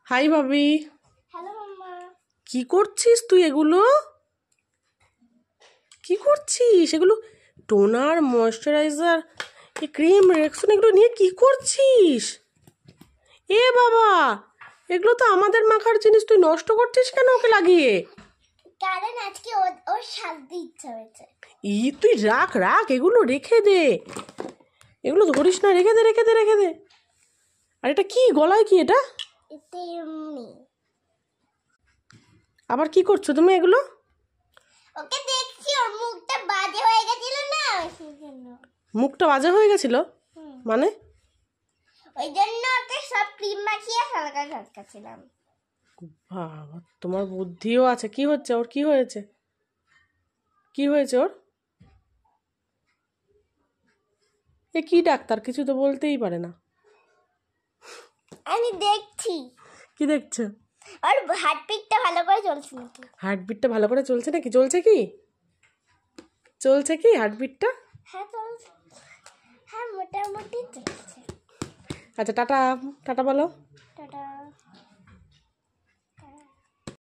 High ভাবি। Hello মাম্মা। কি করছিস তুই? এগুলো কি করছিস? এগুলো টোনার, ময়শ্চারাইজার, এই ক্রিম, রেক্সন, এগুলো নিয়ে কি করছিস? এ বাবা, এগুলো তো আমাদের মাখার জিনিস, তুই নষ্ট করছিস কেন ওকে লাগিয়ে? কারণ আজকে ওর সাজতে ইচ্ছা হয়েছে। তুই রাখ রাখ, এগুলো রেখে দে, এগুলো ধরিস না, রেখে দে রেখে দে রেখে দে। আর এটা কি গলায়, কি এটা? এমনি। আবার কি করছো তুমি এগুলো? ওকে দেখছি, ওর মুখটা বাজে হয়ে গেছিল না, সেজন্য। মুখটা বাজে হয়ে গেছিল মানে? ওই জন্য ওকে সব ক্রিম মাখিয়ে হালকা ঝটকাছিলাম। বাবা, তোমার বুদ্ধিও আছে। কি হচ্ছে ওর? কি হয়েছে? কি হয়েছে ওর? এ কি ডাক্তার, কিছু তো বলতেই পারে না। আমি দেখছি। কি দেখছো? ওর হার্টবিটটা ভালো করে চলছে নাকি। হার্টবিটটা ভালো করে চলছে নাকি? চলছে কি? চলছে কি হার্টবিটটা? হ্যাঁ চলছে, হ্যাঁ মোটামুটি চলছে। আচ্ছা, টাটা টাটা বলো।